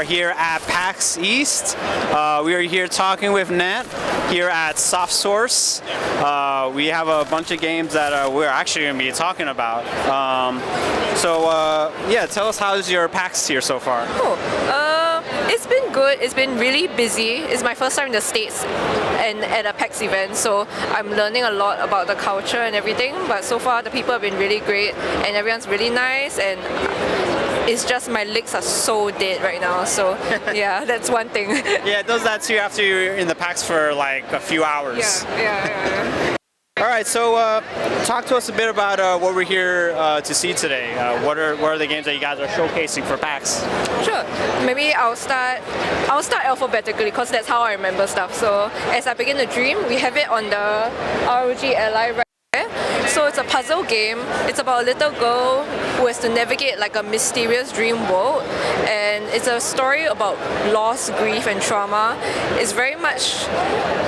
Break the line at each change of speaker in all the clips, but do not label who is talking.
here at PAX East. We are here talking with Nat here at Soft Source. We have a bunch of games that we're actually going to be talking about. Yeah, tell us how's your PAX here so far?
Cool. It's been good. It's been really busy. It's my first time in the States and at a PAX event, so I'm learning a lot about the culture and everything. But so far, the people have been really great and everyone's really nice. And it's just my legs are so dead right now. So yeah, that's one thing.
Yeah, it does that too after you're in the PAX for like a few hours.
Yeah.
All right, so talk to us a bit about what we're here to see today. What are the games that you guys are showcasing for PAX?
Sure. Maybe I'll start alphabetically because that's how I remember stuff. So as I begin to dream, we have it on the ROG Ally right there. So it's a puzzle game. It's about a little girl who has to navigate like a mysterious dream world, and it's a story about loss, grief, and trauma. It's very much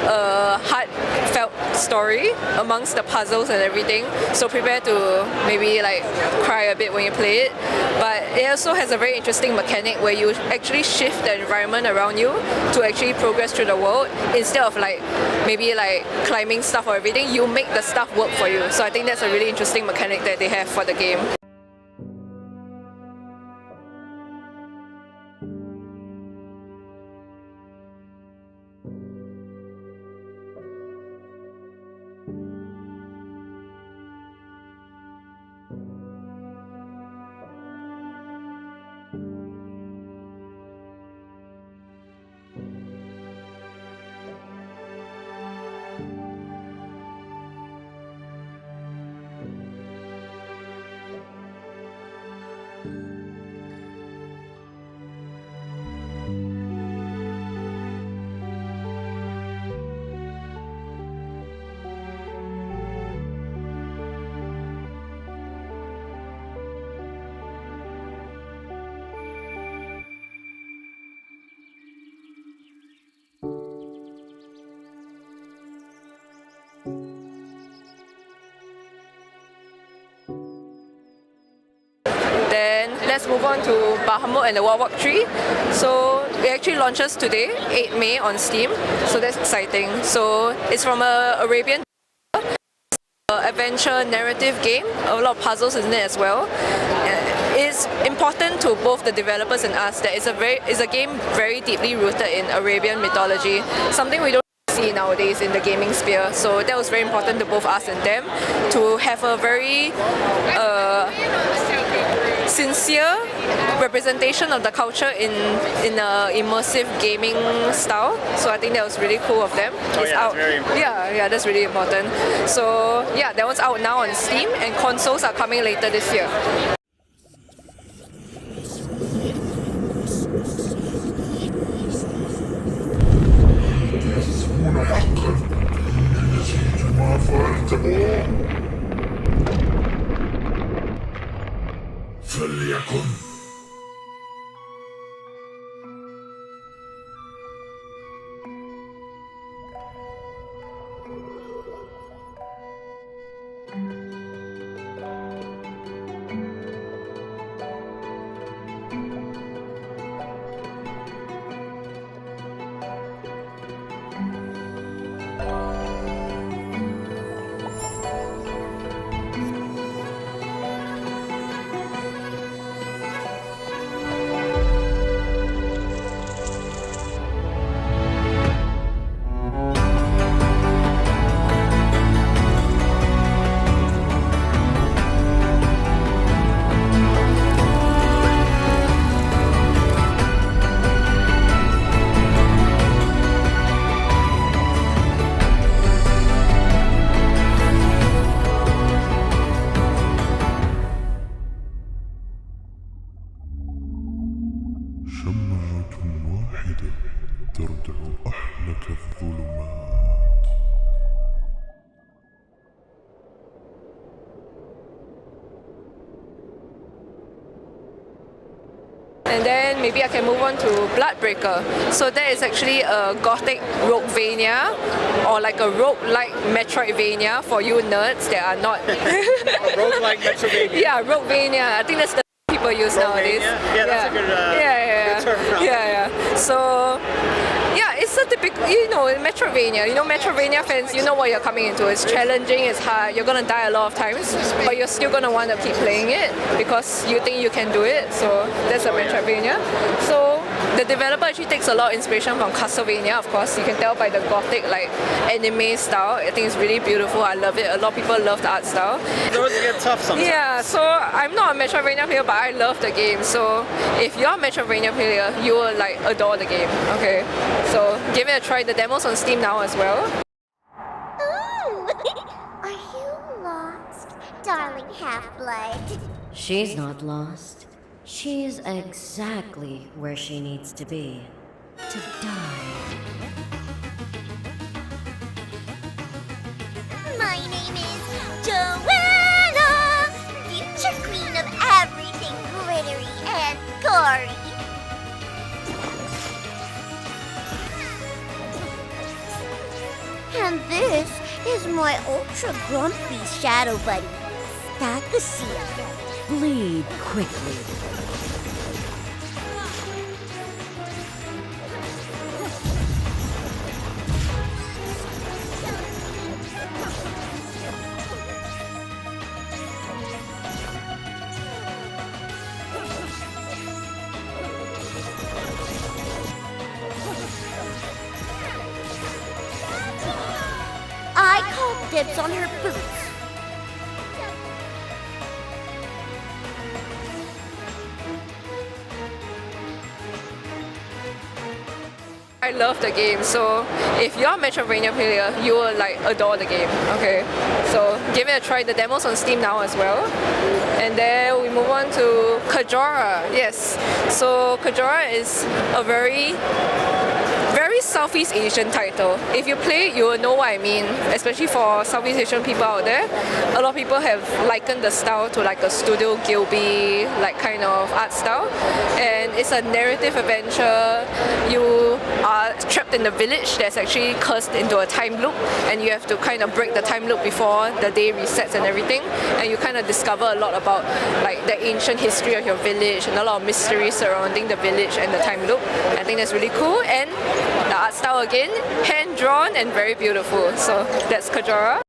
a heartfelt story amongst the puzzles and everything. So prepare to maybe like cry a bit when you play it. But it also has a very interesting mechanic where you actually shift the environment around you to actually progress through the world instead of like maybe like climbing stuff or everything. You make the stuff work for you. So I think that's a really interesting mechanic that they have for the game. Then let's move on to Bahamut and the Waqwaq Tree. So it actually launches today, 8 May on Steam. So that's exciting. So it's from a Arabian adventure narrative game. A lot of puzzles in it as well. It's important to both the developers and us that it's a game very deeply rooted in Arabian mythology. Something we don't see nowadays in the gaming sphere. So that was very important to both us and them to have a very sincere representation of the culture in an immersive gaming style. So I think that was really cool of them.
Oh, yeah, that's very important.
Yeah, that's really important. So yeah, that one's out now on Steam, and consoles are coming later this year.
فليكن شمعة واحدة تردع أحلك الظلمات.
And then maybe I can move on to Bloodbreaker. So that is actually a gothic roguevania, or like a rogue-like Metroidvania for you nerds that are not.
A rogue-like Metroidvania.
Yeah, roguevania. I think that's the people people use nowadays.
Yeah, that's a good, good term.
So, yeah, it's a typical, Metroidvania. Metroidvania fans, you know what you're coming into. It's challenging, it's hard, you're gonna die a lot of times, but you're still gonna want to keep playing it because you think you can do it. So that's a Metroidvania. So the developer actually takes a lot of inspiration from Castlevania, of course. You can tell by the gothic, anime style. I think it's really beautiful. I love it. A lot of people love the art style.
Those get tough sometimes.
Yeah, so I'm not a Metroidvania player, but I love the game. So if you're a Metroidvania player, you will adore the game. Okay, so give it a try. The demo's on Steam now as well.
Ooh, are you lost, darling half-blood?
She's not lost. She's exactly where she needs to be. To die.
My name is Joanna, future queen of everything glittery and gory. And this is my ultra grumpy shadow buddy, Takashi.
Bleed quickly.
I call dibs on her boots.
I love the game, so if you're a Metroidvania player, you will adore the game. Okay, so give it a try. The demo's on Steam now as well. And then we move on to Kejora. Yes, so Kejora is a very Southeast Asian title. If you play it, you will know what I mean, especially for Southeast Asian people out there. A lot of people have likened the style to a Studio Ghibli kind of art style, and it's a narrative adventure. You are trapped in the village that's actually cursed into a time loop, and you have to kind of break the time loop before the day resets and everything, and you kind of discover a lot about the ancient history of your village and a lot of mysteries surrounding the village and the time loop. I think that's really cool, and the art style again, hand-drawn and very beautiful. So that's Kejora.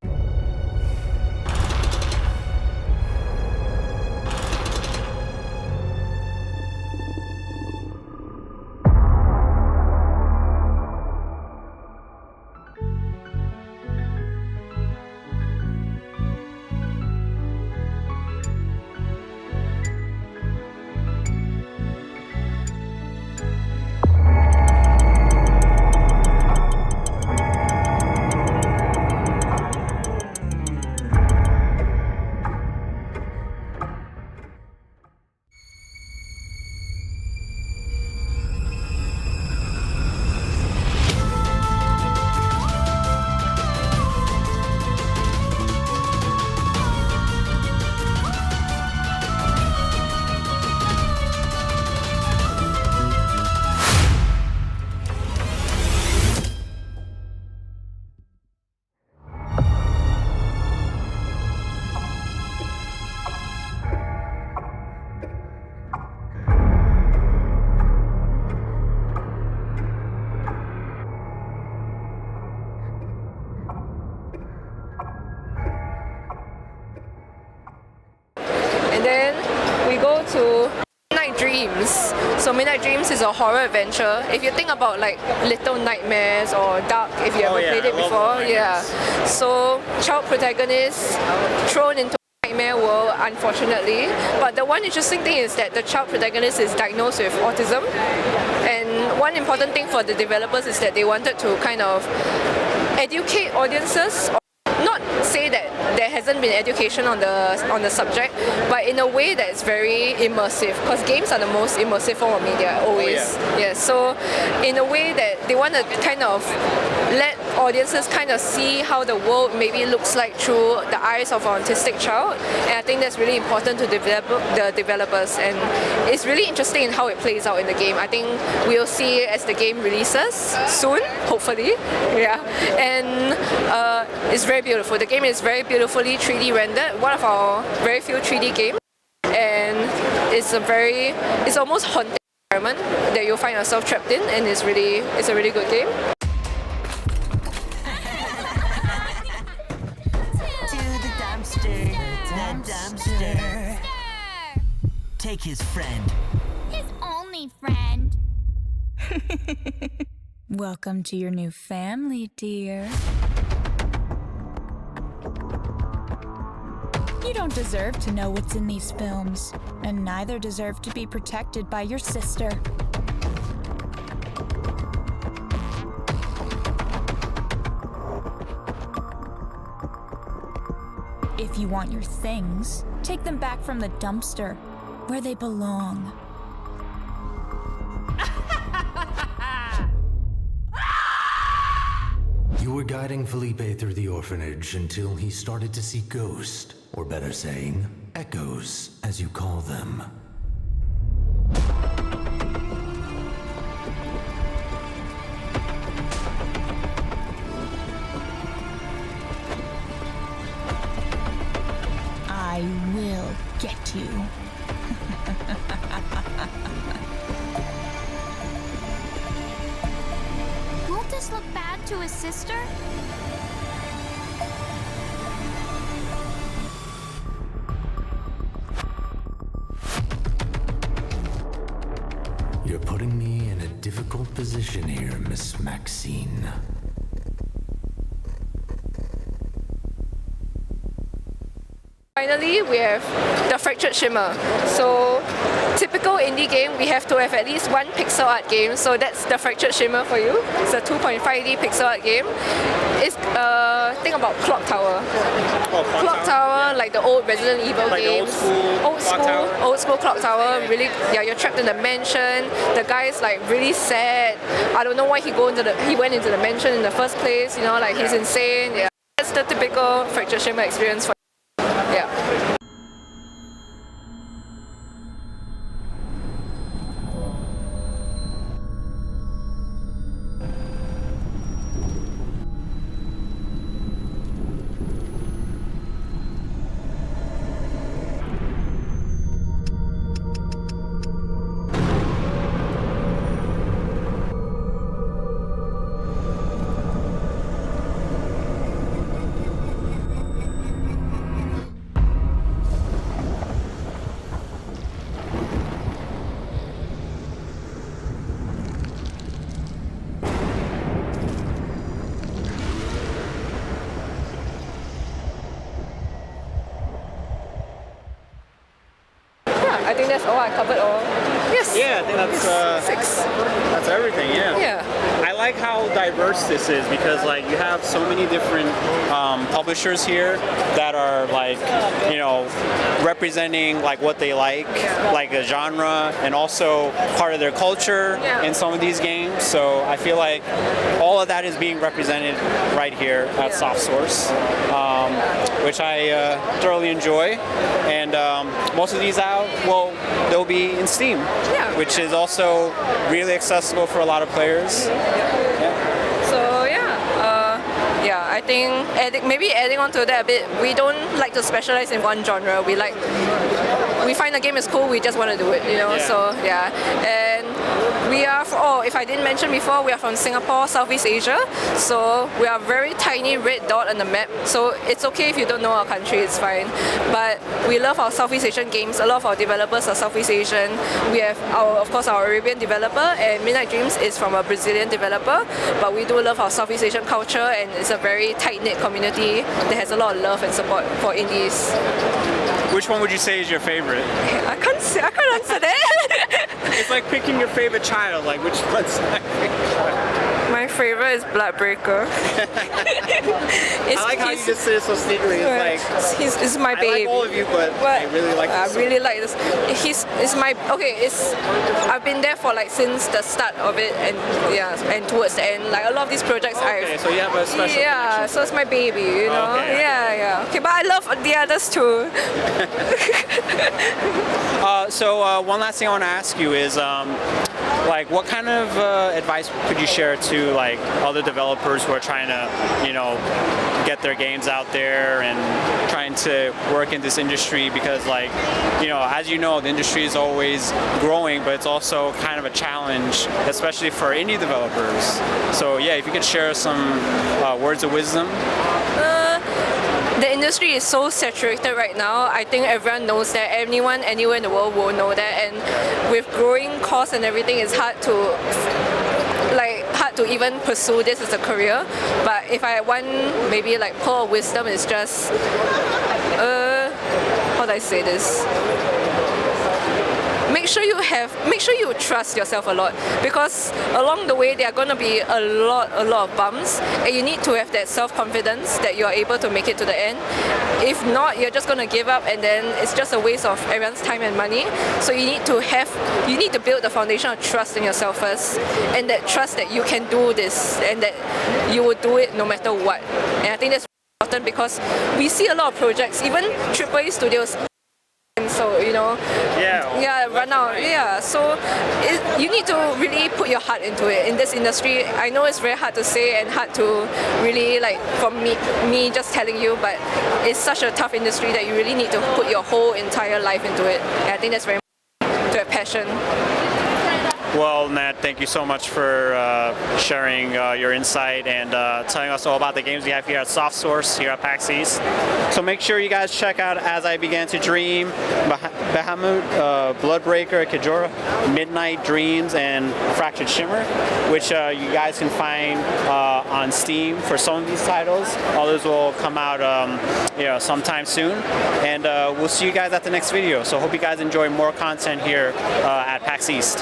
And then we go to Midnight Dreams. So Midnight Dreams is a horror adventure. If you think about Little Nightmares or Dark, if you ever played it before, So child protagonist thrown into a nightmare world, unfortunately. But the one interesting thing is that the child protagonist is diagnosed with autism. And one important thing for the developers is that they wanted to kind of educate audiences, not say that there hasn't been education on the subject, but in a way that's very immersive, because games are the most immersive form of media always. So in a way that they want to kind of let audiences kind of see how the world maybe looks like through the eyes of an autistic child, and I think that's really important to the developers, and it's really interesting in how it plays out in the game. I think we'll see as the game releases soon, hopefully. And it's very beautiful. The game is very beautifully 3D rendered, one of our very few 3D games, and it's almost haunting environment that you'll find yourself trapped in, and it's a really good game.
Dumpster. Take his friend.
His only friend.
Welcome to your new family, dear. You don't deserve to know what's in these films, and neither deserve to be protected by your sister. If you want your things, take them back from the dumpster, where they belong.
You were guiding Felipe through the orphanage until he started to see ghosts, or better saying, echoes, as you call them.
I will get you.
Won't this look bad to his sister?
You're putting me in a difficult position here, Miss Maxine.
Finally, we have the Fractured Shimmer. So, typical indie game, we have to have at least one pixel art game. So that's the Fractured Shimmer for you. It's a 2.5D pixel art game. It's think about Clock Tower.
Oh,
Clock Tower, like the old Resident Evil
Like the
games. Old school Clock Tower. Really, yeah, you're trapped in the mansion. The guy's like really sad. I don't know why he went into the mansion in the first place. You know, like he's insane. Yeah, that's the typical Fractured Shimmer experience for. Yeah. I think that's all. I covered all. Yes.
Yeah, I think that's
6.
That's everything. Yeah.
Yeah.
I like how diverse this is because like you have so many different publishers here that are like, you know, representing like what they like a genre, and also part of their culture in some of these games. So I feel like all of that is being represented right here at Soft Source, which I thoroughly enjoy. And most of these they'll be in Steam, which is also really accessible for a lot of players.
So yeah, I think maybe adding on to that a bit, we don't like to specialize in one genre. We find the game is cool, we just want to do it, you know. So yeah, and we are if I didn't mention before, we are from Singapore, Southeast Asia. So we are a very tiny red dot on the map. So it's okay if you don't know our country, it's fine. But we love our Southeast Asian games. A lot of our developers are Southeast Asian. We have of course our Arabian developer, and Midnight Dreams is from a Brazilian developer. But we do love our Southeast Asian culture, and it's a very tight-knit community that has a lot of love and support for indies.
Which one would you say is your favorite?
I can't answer that.
It's like picking your favorite child. Like which one's my favorite child?
My favorite is Bloodbreaker.
I like how you just say it so sneakily. It's like
he's my baby.
I like all of you, but I really like this.
I really like this. I've been there for like since the start of it, and towards the end. Like a lot of these projects
so you have a special connection.
So it's my baby, you know.
Okay.
Yeah. Okay, but I love the others too.
So one last thing I want to ask you is, like, what kind of advice could you share to like other developers who are trying to, you know, get their games out there and trying to work in this industry because, like, you know, as you know, the industry is always growing, but it's also kind of a challenge, especially for indie developers. So yeah, if you could share some words of wisdom.
The industry is so saturated right now. I think everyone knows that. Anyone, anywhere in the world will know that. And with growing costs and everything, it's hard to even pursue this as a career. But if I want maybe like pearl of wisdom, is just how do I say this? Make sure you trust yourself a lot, because along the way there are going to be a lot of bumps, and you need to have that self-confidence that you are able to make it to the end. If not, you're just going to give up, and then it's just a waste of everyone's time and money. So you need to build the foundation of trust in yourself first, and that trust that you can do this and that you will do it no matter what. And I think that's important because we see a lot of projects, even AAA studios. So, you know, run out. Yeah, so you need to really put your heart into it in this industry. I know it's very hard to say and hard to really, like, for me just telling you, but it's such a tough industry that you really need to put your whole entire life into it. And I think that's very important to have passion.
Well, Nat, thank you so much for sharing your insight and telling us all about the games we have here at Soft Source, here at PAX East. So make sure you guys check out As I Began to Dream, Bahamut, Bloodbreaker, Kejora, Midnight Dreams, and Fractured Shimmer, which you guys can find on Steam for some of these titles. All those will come out sometime soon. And we'll see you guys at the next video. So hope you guys enjoy more content here at PAX East.